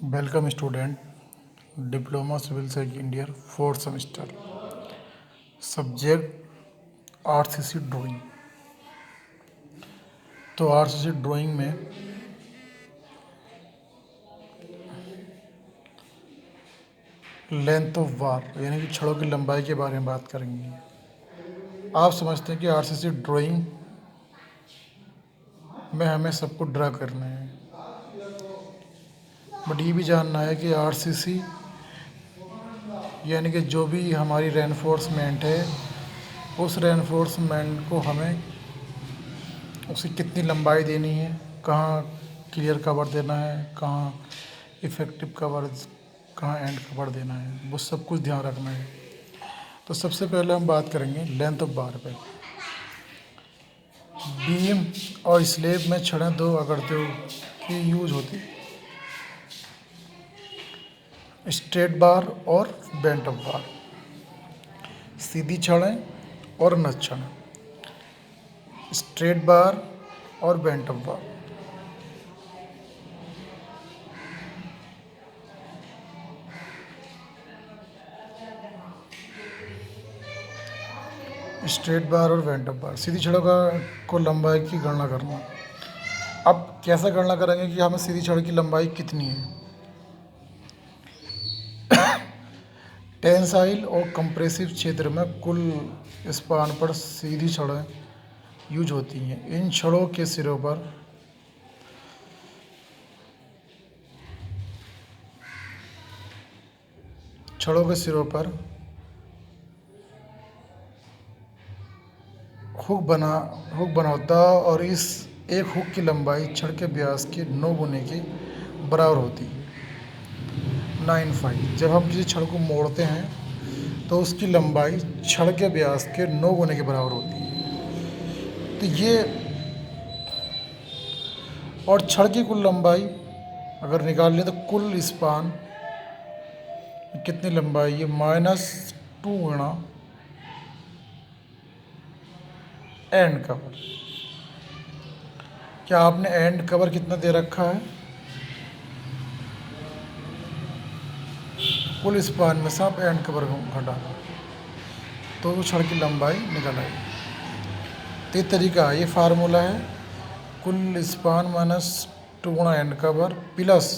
Welcome student, diploma civil second year fourth semester, subject RCC drawing. तो RCC drawing में length of bar यानी कि छड़ों की लंबाई के बारे में बात करेंगे। आप समझते हैं कि आरसीसी ड्राइंग में हमें सबको ड्रा करना है, बट ये भी जानना है कि आरसीसी यानी कि जो भी हमारी रेनफोर्समेंट है, उस रेनफोर्समेंट को हमें उसकी कितनी लंबाई देनी है, कहाँ क्लियर कवर देना है, कहाँ इफ़ेक्टिव कवर, कहाँ एंड कवर देना है, वो सब कुछ ध्यान रखना है। तो सबसे पहले हम बात करेंगे लेंथ ऑफ बार पे। बीम और स्लेब में छड़ें दो आकृतियों की यूज होती है, स्ट्रेट बार और बेंट ऑफ बार, सीधी छड़ें और नच छड़ें, स्ट्रेट बार और बेंट ऑफ बार। स्ट्रेट बार और बेंट ऑफ बार, सीधी छड़ों को लंबाई की गणना करना। अब कैसे गणना करेंगे कि हमें सीधी छड़ की लंबाई कितनी है। टेंसाइल और कंप्रेसिव क्षेत्र में कुल स्पान पर सीधी छड़ें यूज होती हैं। इन छड़ों के सिरों पर हुक बना होता है और इस एक हुक की लंबाई छड़ के व्यास के 9 गुने के बराबर होती है। 9 जब हम किसी छड़ को मोड़ते हैं तो उसकी लंबाई छड़ के व्यास के 9 गुने के बराबर होती है। तो ये और छड़ की कुल लंबाई अगर निकाल लें तो कुल स्पान कितनी लंबाई है, -2 गुणा एंड कवर। क्या आपने एंड कवर कितना दे रखा है? कुल स्पान में से आप एंड कवर घटा तो वो छड़ की लंबाई निकल आएगी। तो ये तरीका है, ये फार्मूला है, कुल स्पान -2 गुणा एंड कवर प्लस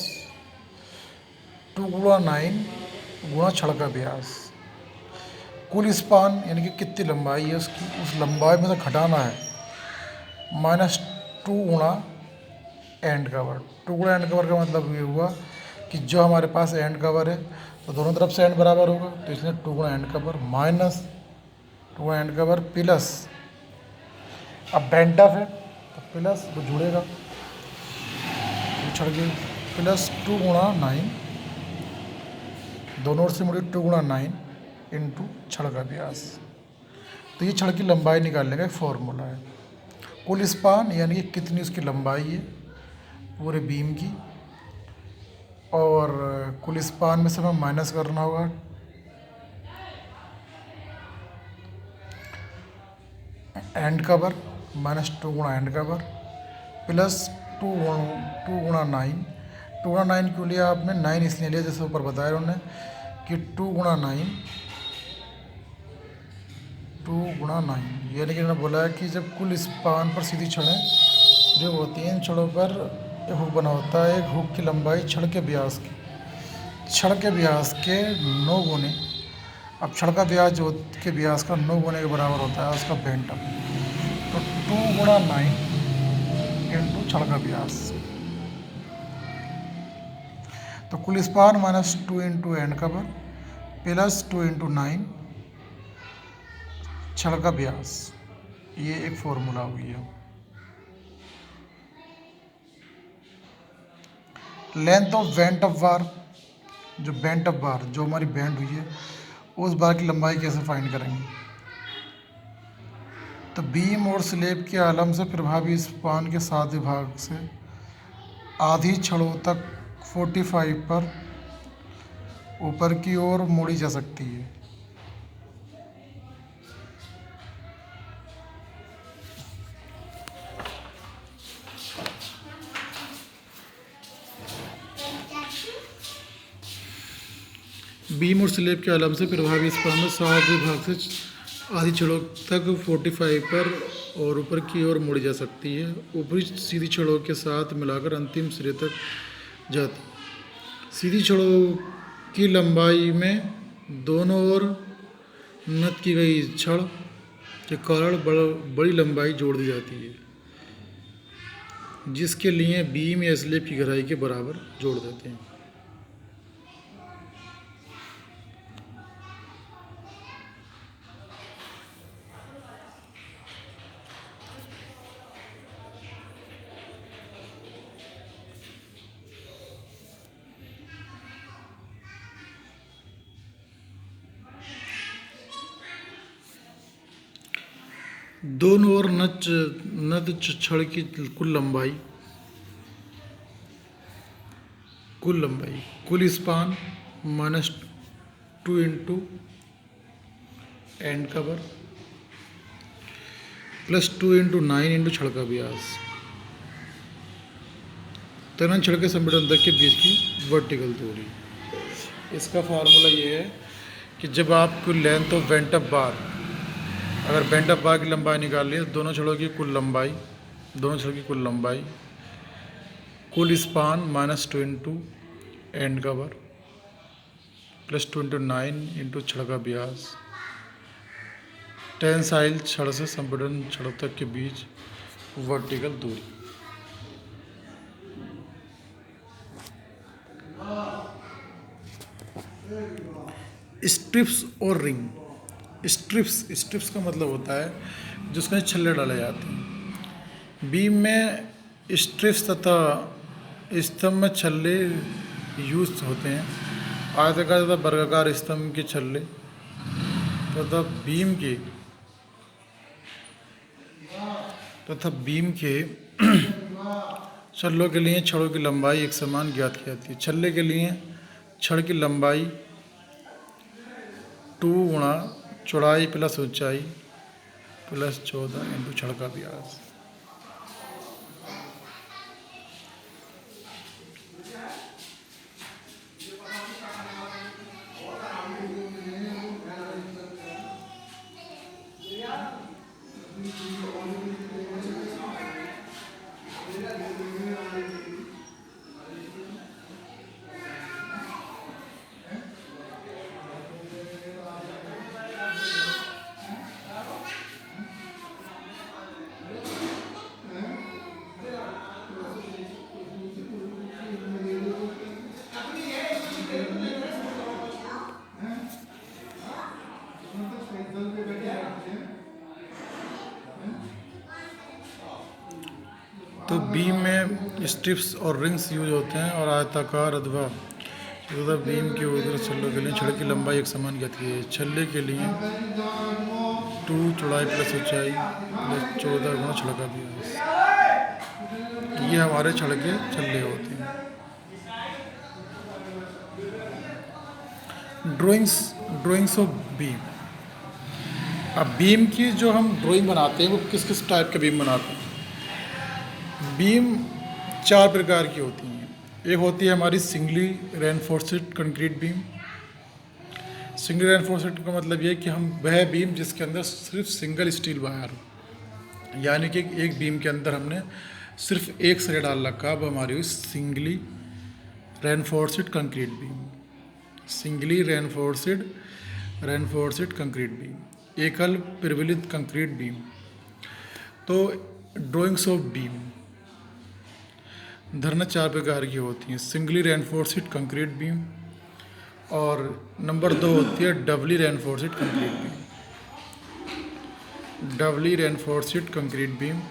2 गुणा 9 गुणा छड़ का व्यास। कुल स्पान यानी कि कितनी लंबाई है उसकी, उस लंबाई में से घटाना है -2 गुणा एंड कवर। 2 गुणा एंड कवर का मतलब ये हुआ कि जो हमारे पास एंड कवर है तो दोनों तरफ से एंड बराबर होगा, तो इसलिए 2 गुणा एंड कवर -2 गुणा एंड कवर प्लस, अब बेंट ऑफ है तो प्लस वो जुड़ेगा छड़ के, प्लस 2 गुणा 9, दोनों ओर से मुड़े 2 गुणा 9 इंटू छड़ का व्यास। तो ये छड़ की लंबाई निकालने का एक फॉर्मूला है। कुल स्पान यानी कि कितनी उसकी लंबाई है पूरे बीम की, और कुल स्पान में से हमें माइनस करना होगा एंड कवर, -2 गुणा एंड कवर प्लस 2 गुणा 9। 2 गुणा 9 क्यों लिया आपने? 9 इसलिए लिया जैसे ऊपर बताया उन्होंने कि 2 गुणा 9 यानी कि उन्होंने बोला है कि जब कुल स्पान पर सीधी छड़ें जो होती हैं, इन छड़ों पर एक हुक बना होता है, एक हुक की लंबाई छड़ के व्यास के 9 गुने, अब छड़ का व्यास जो के व्यास का 9 गुने के बराबर होता है उसका बेंट ऑफ। तो 2 गुणा 9 इंटू छड़ का व्यास, तो कुल span -2 into and cover plus 2 into 9 छड़ का व्यास। ये एक फॉर्मूला हुई है। लेंथ ऑफ बेंट ऑफ बार, जो बेंट ऑफ बार जो हमारी बेंड हुई है उस बार की लंबाई कैसे फाइंड करेंगे? तो बीम और स्लेब के आलम से प्रभावी स्पान के साथ भाग से आधी छड़ों तक 45 पर ऊपर की ओर मोड़ी जा सकती है। बीम और स्लेब के आलम से प्रभावी स्पान में 7 भाग से आधी छड़ों तक 45 पर और ऊपर की ओर मोड़ी जा सकती है। ऊपरी सीधी छड़ों के साथ मिलाकर अंतिम सिरे तक जाती है। सीधी छड़ों की लंबाई में दोनों ओर नत की गई छड़ के कारण बड़ी लंबाई जोड़ दी जाती है, जिसके लिए बीम या स्लेब की गहराई के बराबर जोड़ देते हैं। दोनों ओर नद छड़ की कुल span -2 into and cover +2 into 9 into छड़ का व्यास। तनन छड़ के संपीड़न तक के बीच की वर्टिकल दूरी। इसका फार्मूला ये है कि जब आपको लेंथ ऑफ बेंट अप बार, अगर बेंट अप बार की लंबाई निकाल ली तो दोनों छड़ों की कुल लंबाई कुल span -2 into and cover +2 into 9 into छड़ का व्यास, टेंसाइल छड़ से संपीड़न छड़ों तक के बीच वर्टिकल दूरी। स्ट्रिप्स और रिंग। स्ट्रिप्स का मतलब होता है जिसमें छल्ले डाले जाते हैं। बीम में स्ट्रिप्स तथा स्तंभ में छल्ले यूज होते हैं। आयताकार तथा वर्गाकार स्तंभ के छल्ले तथा बीम के छल्लों के लिए छड़ों की लंबाई एक समान ज्ञात की जाती है। छल्ले के लिए छड़ की लंबाई 2 गुणा चौड़ाई प्लस ऊंचाई +14 इंटू छड़ का व्यास। तो बीम में स्ट्रिप्स और रिंग्स यूज होते हैं और आयताकार अथवा बीम के उधर छल्लों के लिए छड़ की लंबाई एक समान ज्ञात है। छल्ले के लिए 2 चौड़ाई प्लस ऊंचाई +14 गुणा छड़ का व्यास। ये हमारे छड़ के छल्ले होते हैं। Drawings of beam. अब बीम की जो हम ड्राइंग बनाते हैं वो किस किस टाइप के बीम बनाते हैं। बीम 4 प्रकार की होती हैं। एक होती है हमारी singly reinforced concrete beam. Single reinforced का मतलब ये है कि हम वह बीम जिसके अंदर सिर्फ सिंगल स्टील वायर हो, यानी कि एक बीम के अंदर हमने सिर्फ एक सिरा डाल रखा, अब हमारी हुई singly reinforced concrete beam. Singly reinforced concrete beam, एकल प्रबलित कंक्रीट बीम। तो ड्राइंग्स ऑफ बीम धरना 4 प्रकार की होती हैं। सिंगली रेनफोर्स्ड कंक्रीट बीम, और नंबर 2 होती है doubly reinforced concrete beam, doubly reinforced concrete beam.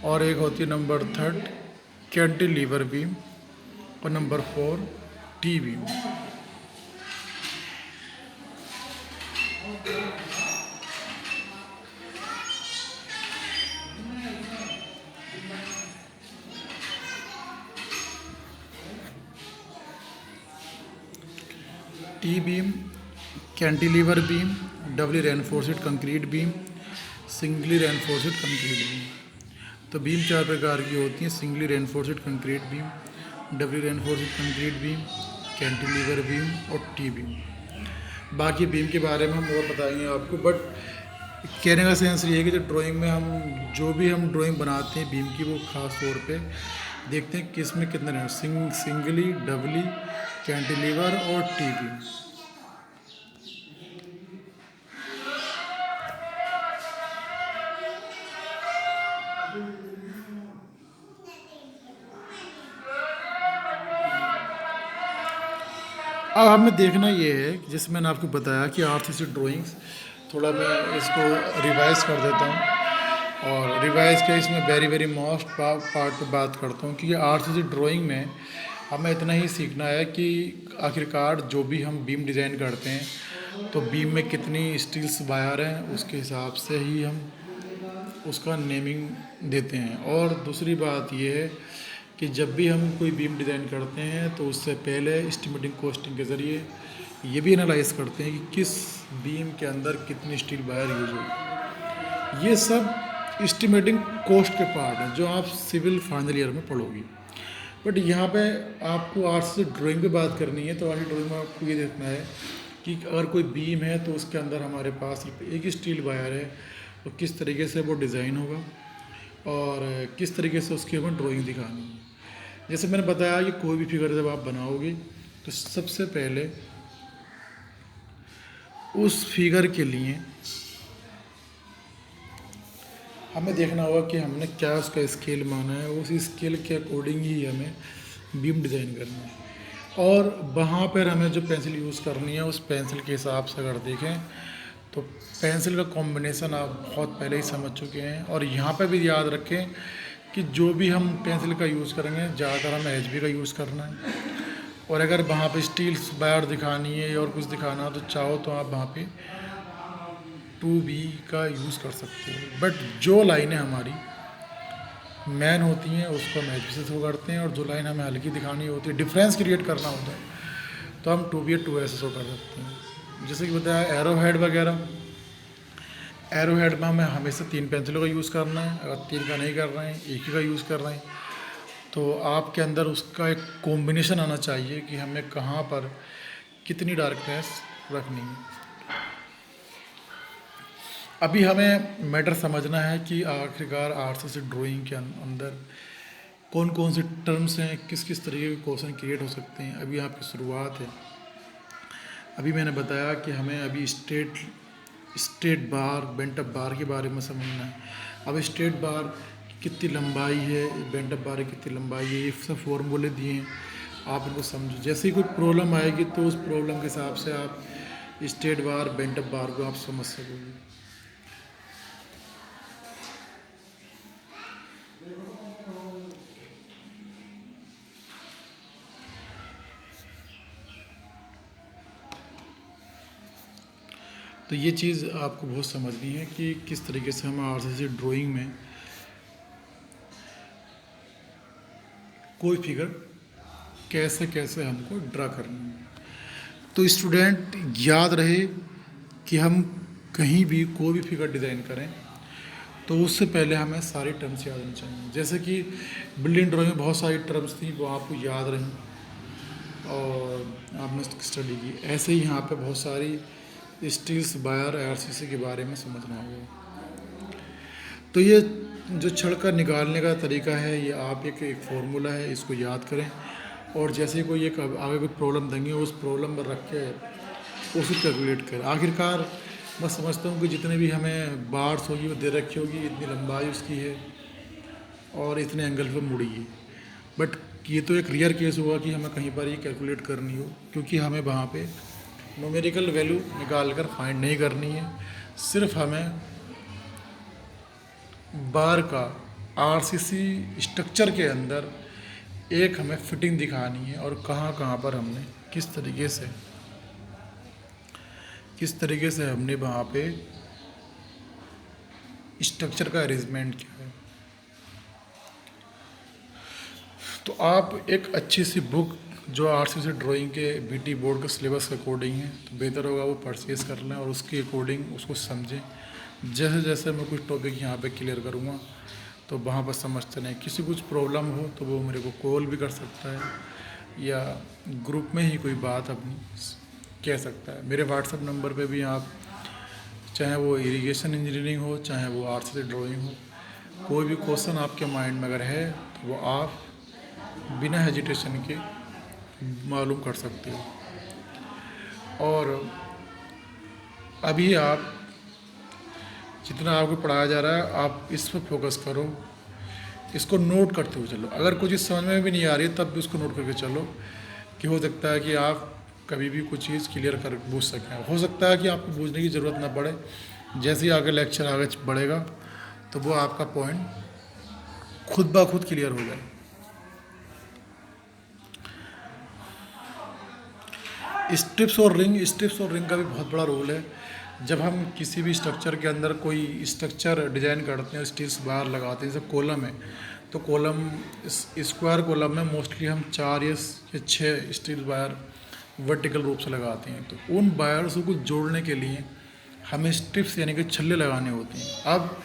और एक होती है नंबर 3 कैंटिलीवर बीम, और number 4 T beam. T beam, cantilever beam, doubly reinforced concrete beam, singly reinforced concrete beam. तो beam 4 प्रकार की होती हैं। Singly reinforced concrete beam, doubly reinforced concrete beam, cantilever beam और टी बीम। बाकी beam के बारे में हम और बताएंगे आपको, बट कहने का सेंस ये है कि जो ड्राइंग में हम जो भी हम ड्राइंग बनाते हैं बीम की, वो ख़ास तौर पे देखते हैं कि इसमें कितने हैं, सिंगली, डबली, कैंटिलीवर और टी बीम। अब हमें देखना ये है कि जैसे मैंने आपको बताया कि आरसीसी ड्राइंग्स, थोड़ा मैं इसको रिवाइज कर देता हूँ और रिवाइज के इसमें वेरी वेरी मोस्ट पार्ट पे बात करता हूँ कि आरसीसी ड्राइंग में हमें इतना ही सीखना है कि आखिरकार जो भी हम बीम डिज़ाइन करते हैं तो बीम में कितनी स्टील्स वायर हैं उसके हिसाब से ही हम उसका नेमिंग देते हैं। और दूसरी बात यह है कि जब भी हम कोई बीम डिज़ाइन करते हैं तो उससे पहले एस्टिमेटिंग कॉस्टिंग के ज़रिए ये भी एनालाइज करते हैं कि किस बीम के अंदर कितनी स्टील वायर यूज होगी। ये सब एस्टिमेटिंग कॉस्ट के पार्ट हैं जो आप सिविल फाइनल ईयर में पढ़ोगी। बट यहाँ पे आपको आर्ट्स से ड्राइंग पे बात करनी है तो आर्ट ड्राइंग में आपको ये देखना है कि अगर कोई बीम है तो उसके अंदर हमारे पास सिर्फ एक ही स्टील वायर है तो किस तरीके से वो डिज़ाइन होगा और किस तरीके से उसकी हमें ड्राइंग दिखानी है। जैसे मैंने बताया कि कोई भी फिगर जब आप बनाओगे तो सबसे पहले उस फिगर के लिए हमें देखना होगा कि हमने क्या उसका स्केल माना है, उस स्केल के अकॉर्डिंग ही हमें बीम डिज़ाइन करना है। और वहाँ पर हमें जो पेंसिल यूज़ करनी है उस पेंसिल के हिसाब से अगर देखें तो पेंसिल का कॉम्बिनेशन आप बहुत पहले ही समझ चुके हैं। और यहाँ पर भी याद रखें कि जो भी हम पेंसिल का यूज़ करेंगे ज़्यादातर हमें एचबी का यूज़ करना है। और अगर वहाँ पे स्टील वायर दिखानी है और कुछ दिखाना तो चाहो तो आप वहाँ पे 2B का यूज़ कर सकते हो। बट जो लाइनें हमारी मेन होती हैं उसको हम एचबी से शो करते हैं और जो लाइन हमें हल्की दिखानी होती है, डिफरेंस क्रिएट करना होता है, तो हम 2B या 2A से शो कर सकते हैं। जैसे कि बताया एरो हेड वगैरह, एरो हेड में हमें हमेशा 3 पेंसिलों का यूज़ करना है। अगर 3 का नहीं कर रहे हैं, एक ही का यूज़ कर रहे हैं, तो आपके अंदर उसका एक कॉम्बिनेशन आना चाहिए कि हमें कहाँ पर कितनी डार्कनेस रखनी है। अभी हमें मैटर समझना है कि आखिरकार आर्ट्स से ड्राइंग के अंदर कौन कौन से टर्म्स हैं, किस किस तरीके के क्वेश्चन क्रिएट हो सकते हैं। अभी आपकी शुरुआत है। अभी मैंने बताया कि हमें अभी स्ट्रेट बार, बेंट अप बार के बारे में समझना है। अब स्ट्रेट बार कितनी लंबाई है, बेंट अप बार की कितनी लंबाई है, ये सब फॉर्मूले दिए हैं, आप इनको समझो। जैसे ही कोई प्रॉब्लम आएगी तो उस प्रॉब्लम के हिसाब से आप स्ट्रेट बार, बेंट अप बार को आप समझ सकोगे। तो ये चीज़ आपको बहुत समझनी है कि किस तरीके से हम आरसीसी ड्राइंग में कोई फिगर कैसे कैसे हमको ड्रा करनी है। तो स्टूडेंट याद रहे कि हम कहीं भी कोई भी फिगर डिज़ाइन करें तो उससे पहले हमें सारी टर्म्स याद होनी चाहिए। जैसे कि बिल्डिंग ड्राइंग में बहुत सारी टर्म्स थी वो आपको याद रहीं और आपने स्टडी की। ऐसे ही यहाँ पे बहुत सारी स्टील्स, वायर, आरसीसी के बारे में समझना होगा। तो ये जो छड़ का निकालने का तरीका है, ये आप एक फॉर्मूला है, इसको याद करें और जैसे कोई एक आगे कोई प्रॉब्लम देंगे उस प्रॉब्लम पर रख के उसे कैलकुलेट करें। आखिरकार मैं समझता हूँ कि जितने भी हमें बार्स होगी वो दे रखी होगी, इतनी लंबाई उसकी है और इतने एंगल पर मुड़ी है। बट ये तो एक रियर केस होगा कि हमें कहीं पर ये कैलकुलेट करनी हो, क्योंकि हमें वहाँ पे न्यूमेरिकल वैल्यू निकाल कर फाइंड नहीं करनी है। सिर्फ हमें बार का आरसीसी स्ट्रक्चर के अंदर एक हमें फिटिंग दिखानी है और कहाँ कहाँ पर हमने किस तरीके से हमने वहाँ पे स्ट्रक्चर का अरेंजमेंट किया है। तो आप एक अच्छी सी बुक जो आरसीसी ड्राइंग के बीटी बोर्ड के सिलेबस के अकॉर्डिंग है तो बेहतर होगा वो परचेज कर लें और उसके अकॉर्डिंग उसको समझें। जैसे जैसे मैं कुछ टॉपिक यहाँ पे क्लियर करूँगा तो वहाँ पर समझते नहीं। किसी कुछ प्रॉब्लम हो तो वो मेरे को कॉल भी कर सकता है या ग्रुप में ही कोई बात अपनी कह सकता है। मेरे व्हाट्सएप नंबर पे भी आप, चाहे वो इरिगेशन इंजीनियरिंग हो, चाहे वो आर्ट्स ड्राइंग हो, कोई भी क्वेश्चन आपके माइंड में अगर है तो वो आप बिना हेजिटेशन के मालूम कर सकते हो। और अभी आप जितना आपको पढ़ाया जा रहा है आप इस पर फोकस करो, इसको नोट करते हुए चलो। अगर कुछ चीज़ समझ में भी नहीं आ रही है तब भी उसको नोट करके चलो, कि हो सकता है कि आप कभी भी कुछ चीज़ क्लियर कर बूझ सकें। हो सकता है कि आपको बूझने की ज़रूरत ना पड़े, जैसे ही आगे लेक्चर आगे बढ़ेगा तो वो आपका पॉइंट खुद ब खुद क्लियर हो जाए। स्ट्रिप्स और रिंग का भी बहुत बड़ा रोल है। जब हम किसी भी स्ट्रक्चर के अंदर कोई स्ट्रक्चर डिज़ाइन करते हैं, स्टील्स बाहर लगाते हैं, जैसे कॉलम है तो कॉलम, स्क्वायर कॉलम में मोस्टली हम 4 या 6 स्टील वायर वर्टिकल रूप से लगाते हैं। तो उन वायर्स को जोड़ने के लिए हमें स्ट्रिप्स यानी कि छल्ले लगाने होते हैं। अब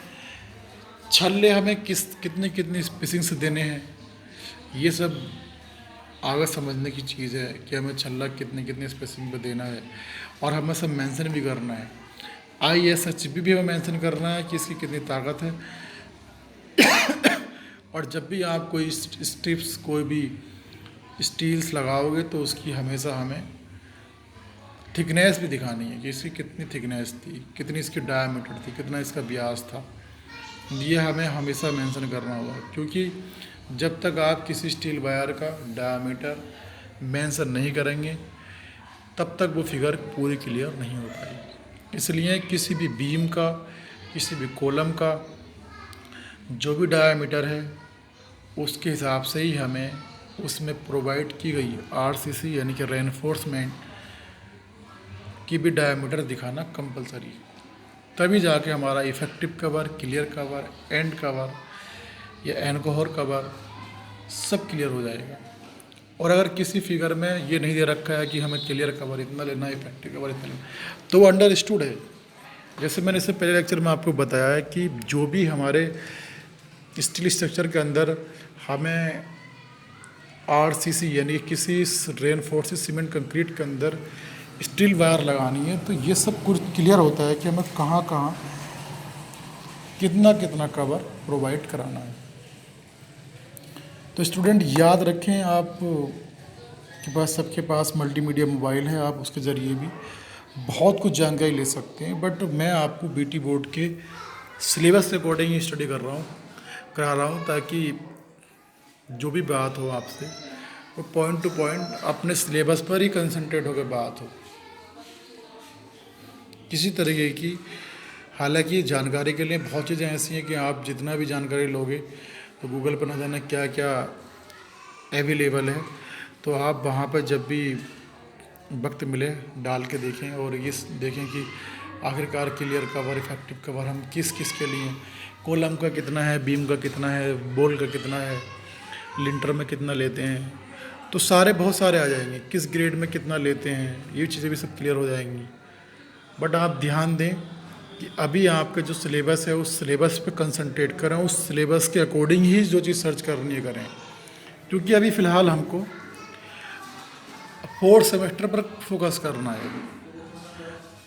छल्ले हमें कितनी स्पेसिंग से देने हैं, ये सब आगे समझने की चीज़ है कि हमें छल्ला कितने स्पेसिंग पे देना है, और हमें सब मेंशन भी करना है। ISHB भी हमें मेंशन करना है कि इसकी कितनी ताकत है। और जब भी आप कोई स्ट्रिप्स, कोई भी स्टील्स लगाओगे तो उसकी हमेशा हमें थिकनेस भी दिखानी है कि इसकी कितनी थिकनेस थी, कितनी इसकी डायमीटर थी, कितना इसका व्यास था। ये हमें हमेशा मेंशन करना होगा, क्योंकि जब तक आप किसी स्टील वायर का डायमीटर मेंशन नहीं करेंगे तब तक वो फिगर पूरी क्लियर नहीं हो पाएगी। इसलिए किसी भी बीम का, किसी भी कॉलम का जो भी डायमीटर है उसके हिसाब से ही हमें उसमें प्रोवाइड की गई RCC यानी कि रेनफोर्समेंट की भी डायमीटर दिखाना कंपलसरी है। तभी जाके हमारा effective cover, clear cover, and cover या एनकोहर कवर सब क्लियर हो जाएगा। और अगर किसी फिगर में ये नहीं दे रखा है कि हमें क्लियर कवर इतना लेना है, इफेक्टिव कवर इतना लेना, तो वो अंडरस्टूड है। जैसे मैंने इससे पहले लेक्चर में आपको बताया है कि जो भी हमारे स्टील स्ट्रक्चर के अंदर हमें RCC यानी किसी रेनफोर्स्ड सीमेंट कंक्रीट के अंदर स्टील वायर लगानी है, तो ये सब कुछ क्लियर होता है कि हमें कहाँ कहाँ कितना कवर प्रोवाइड कराना है। तो स्टूडेंट याद रखें, आप के पास, सबके पास मल्टीमीडिया मोबाइल है, आप उसके ज़रिए भी बहुत कुछ जानकारी ले सकते हैं। बट मैं आपको BT बोर्ड के सिलेबस के अकॉर्डिंग ही स्टडी करा रहा हूँ, ताकि जो भी बात हो आपसे वो पॉइंट टू पॉइंट अपने सिलेबस पर ही कंसंट्रेट होकर बात हो, किसी तरीके की। हालांकि जानकारी के लिए बहुत चीज़ें ऐसी हैं कि आप जितना भी जानकारी लोगे तो गूगल पर न जाने क्या क्या अवेलेबल है, तो आप वहाँ पर जब भी वक्त मिले डाल के देखें और ये देखें कि आखिरकार क्लियर कवर, इफेक्टिव कवर हम किस किस के लिए, कॉलम का कितना है, बीम का कितना है, बोल का कितना है, लिंटर में कितना लेते हैं, तो बहुत सारे आ जाएंगे, किस ग्रेड में कितना लेते हैं, ये चीज़ें भी सब क्लियर हो जाएंगी। बट आप ध्यान दें कि अभी आपका जो सिलेबस है उस सिलेबस पे कंसंट्रेट करें, उस सिलेबस के अकॉर्डिंग ही जो चीज़ सर्च करनी है करें, क्योंकि अभी फ़िलहाल हमको 4th सेमेस्टर पर फोकस करना है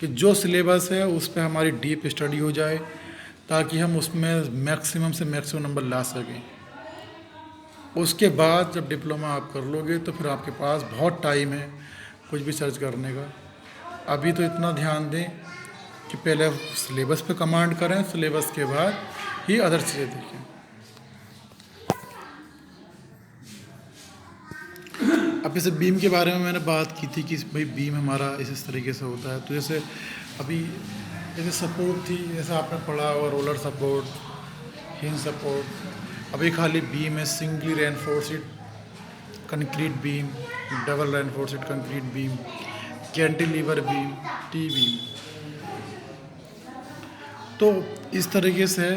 कि जो सिलेबस है उस पर हमारी डीप स्टडी हो जाए, ताकि हम उसमें मैक्सिमम से मैक्सिमम नंबर ला सकें। उसके बाद जब डिप्लोमा आप कर लोगे तो फिर आपके पास बहुत टाइम है कुछ भी सर्च करने का। अभी तो इतना ध्यान दें कि पहले सिलेबस पे कमांड करें, सिलेबस के बाद ही अदर चीज़ें देखें। अब जैसे बीम के बारे में मैंने बात की थी कि भाई बीम हमारा इस तरीके से होता है, तो जैसे अभी जैसे सपोर्ट थी, जैसे आपने पढ़ा हुआ रोलर सपोर्ट, हिंज सपोर्ट। अभी खाली बीम है, singly reinforced concrete beam, double reinforced concrete beam, cantilever beam, T beam. तो इस तरीके से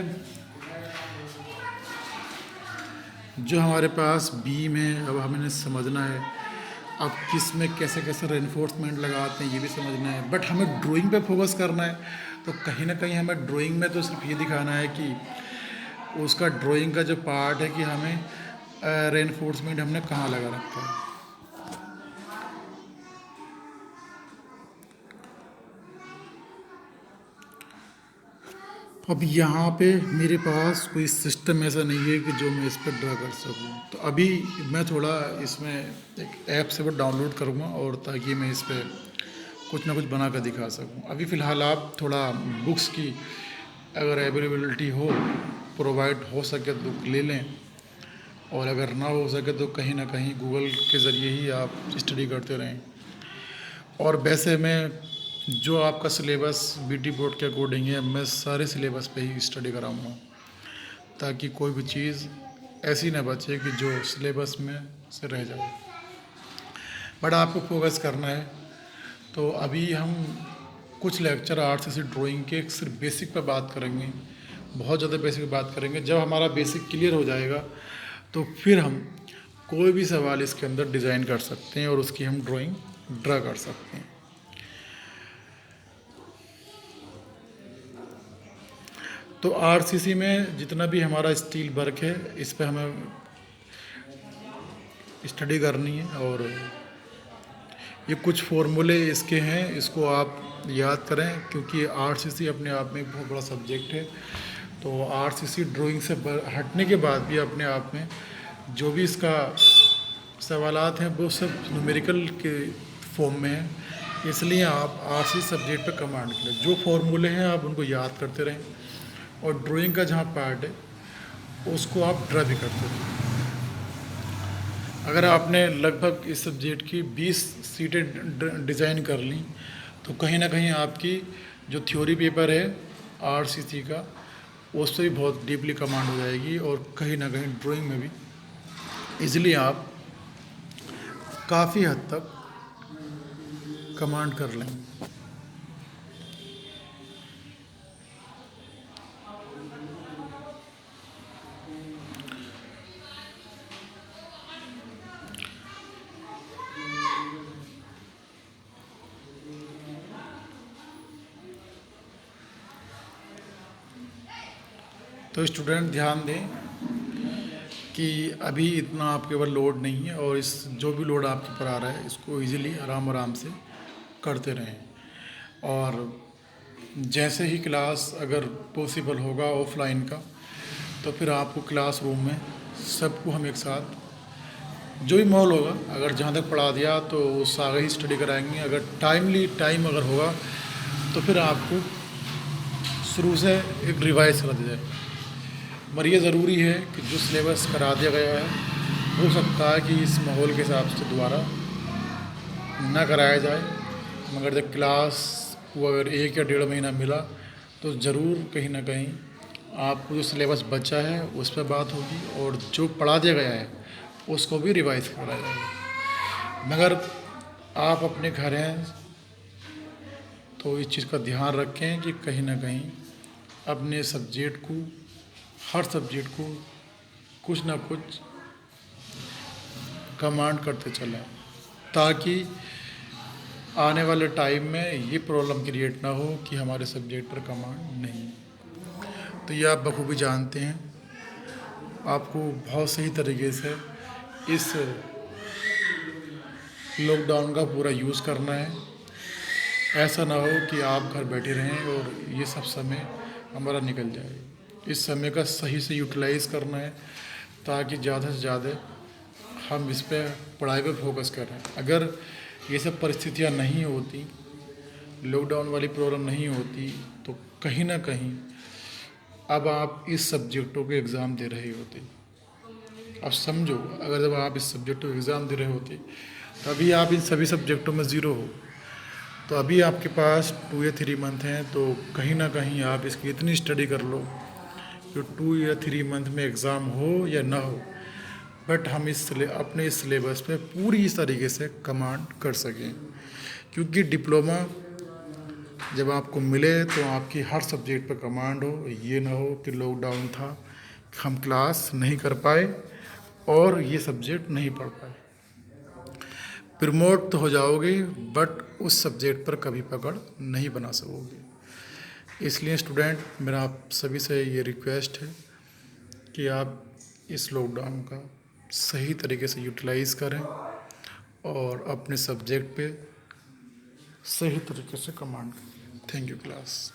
जो हमारे पास बीम है, अब हमें समझना है अब किस में कैसे कैसे रेनफोर्समेंट लगाते हैं ये भी समझना है। बट हमें ड्राइंग पे फोकस करना है, तो कहीं ना कहीं हमें ड्राइंग में तो सिर्फ ये दिखाना है कि उसका ड्राइंग का जो पार्ट है कि हमें रेनफोर्समेंट हमने कहाँ लगा रखा है। अब यहाँ पे मेरे पास कोई सिस्टम ऐसा नहीं है कि जो मैं इस पर ड्रा कर सकूँ। तो अभी मैं थोड़ा इसमें एक ऐप से वो डाउनलोड करूँगा और ताकि मैं इस पे कुछ ना कुछ बना कर दिखा सकूँ। अभी फ़िलहाल आप थोड़ा बुक्स की अगर अवेलेबिलिटी हो, प्रोवाइड हो सके तो ले लें, और अगर ना हो सके तो कहीं ना कहीं गूगल के ज़रिए ही आप स्टडी करते रहें। और वैसे मैं जो आपका सिलेबस बीटी बोर्ड के अकॉर्डिंग है, मैं सारे सिलेबस पे ही स्टडी कराऊंगा, ताकि कोई भी चीज़ ऐसी ना बचे कि जो सिलेबस में से रह जाए। बट आपको फोकस करना है। तो अभी हम कुछ लेक्चर आर्ट्स से ड्राइंग के सिर्फ बेसिक पर बात करेंगे, बहुत ज़्यादा बेसिक पे बात करेंगे। जब हमारा बेसिक क्लियर हो जाएगा तो फिर हम कोई भी सवाल इसके अंदर डिज़ाइन कर सकते हैं और उसकी हम ड्राइंग ड्रा कर सकते हैं। तो आरसीसी में जितना भी हमारा स्टील वर्क है, इस पे हमें स्टडी करनी है। और ये कुछ फॉर्मूले इसके हैं, इसको आप याद करें, क्योंकि आरसीसी अपने आप में एक बहुत बड़ा सब्जेक्ट है। तो आरसीसी ड्राइंग से हटने के बाद भी अपने आप में जो भी इसका सवालात हैं वो सब न्यूमेरिकल के फॉर्म में हैं। इसलिए आप आरसीसी सब्जेक्ट पर कमांड करें, जो फॉर्मूले हैं आप उनको याद करते रहें, और ड्राइंग का जहाँ पार्ट है उसको आप ड्रा भी करते रहें। अगर आपने लगभग इस सब्जेक्ट की 20 सीटें डिज़ाइन कर ली तो कहीं ना कहीं आपकी जो थ्योरी पेपर है आरसीसी का, उससे भी बहुत डीपली कमांड हो जाएगी, और कहीं ना कहीं ड्राइंग में भी इजीली आप काफ़ी हद तक कमांड कर लेंगे। तो स्टूडेंट ध्यान दें कि अभी इतना आपके ऊपर लोड नहीं है, और इस जो भी लोड आपके ऊपर आ रहा है इसको इजीली आराम आराम से करते रहें। और जैसे ही क्लास अगर पॉसिबल होगा ऑफलाइन का, तो फिर आपको क्लासरूम में सबको हम एक साथ जो भी माहौल होगा, अगर जहाँ तक पढ़ा दिया तो उससे आगे ही स्टडी कराएंगे। अगर टाइम अगर होगा तो फिर आपको शुरू से एक रिवाइज करा दिया जाए। मगर ये ज़रूरी है कि जो सिलेबस करा दिया गया है, हो सकता है कि इस माहौल के हिसाब से दोबारा ना कराया जाए, मगर जब क्लास को अगर 1 या 1.5 महीना मिला तो ज़रूर कहीं ना कहीं आपको जो सिलेबस बचा है उस पर बात होगी, और जो पढ़ा दिया गया है उसको भी रिवाइज कराया जाएगा। मगर आप अपने घर हैं तो इस चीज़ का ध्यान रखें कि कहीं ना कहीं अपने सब्जेक्ट को, हर सब्जेक्ट को कुछ ना कुछ कमांड करते चलें, ताकि आने वाले टाइम में ये प्रॉब्लम क्रिएट ना हो कि हमारे सब्जेक्ट पर कमांड नहीं। तो ये आप बखूबी जानते हैं। आपको बहुत सही तरीके से इस लॉकडाउन का पूरा यूज़ करना है। ऐसा ना हो कि आप घर बैठे रहें और ये सब समय हमारा निकल जाए। इस समय का सही से यूटिलाइज़ करना है, ताकि ज़्यादा से ज़्यादा हम इस पे पढ़ाई पे फोकस करें। अगर ये सब परिस्थितियाँ नहीं होती, लॉकडाउन वाली प्रॉब्लम नहीं होती, तो कहीं ना कहीं अब आप इस सब्जेक्टों के एग्ज़ाम दे रहे होते। अब समझो, अगर जब आप इस सब्जेक्टों के एग्ज़ाम दे रहे होते तभी आप इन सभी सब्जेक्टों में ज़ीरो हो। तो अभी आपके पास 2 या 3 मंथ हैं, तो कहीं ना कहीं आप इसकी इतनी स्टडी कर लो कि 2 या 3 मंथ में एग्ज़ाम हो या ना हो, बट हम अपने इस सिलेबस पे पूरी इस तरीके से कमांड कर सकें। क्योंकि डिप्लोमा जब आपको मिले तो आपकी हर सब्जेक्ट पर कमांड हो, ये ना हो कि लॉकडाउन था, हम क्लास नहीं कर पाए और ये सब्जेक्ट नहीं पढ़ पाए। प्रमोट तो हो जाओगे, बट उस सब्जेक्ट पर कभी पकड़ नहीं बना सकोगे। इसलिए स्टूडेंट, मेरा आप सभी से ये रिक्वेस्ट है कि आप इस लॉकडाउन का सही तरीके से यूटिलाइज़ करें और अपने सब्जेक्ट पे सही तरीके से कमांड करें। Thank you class.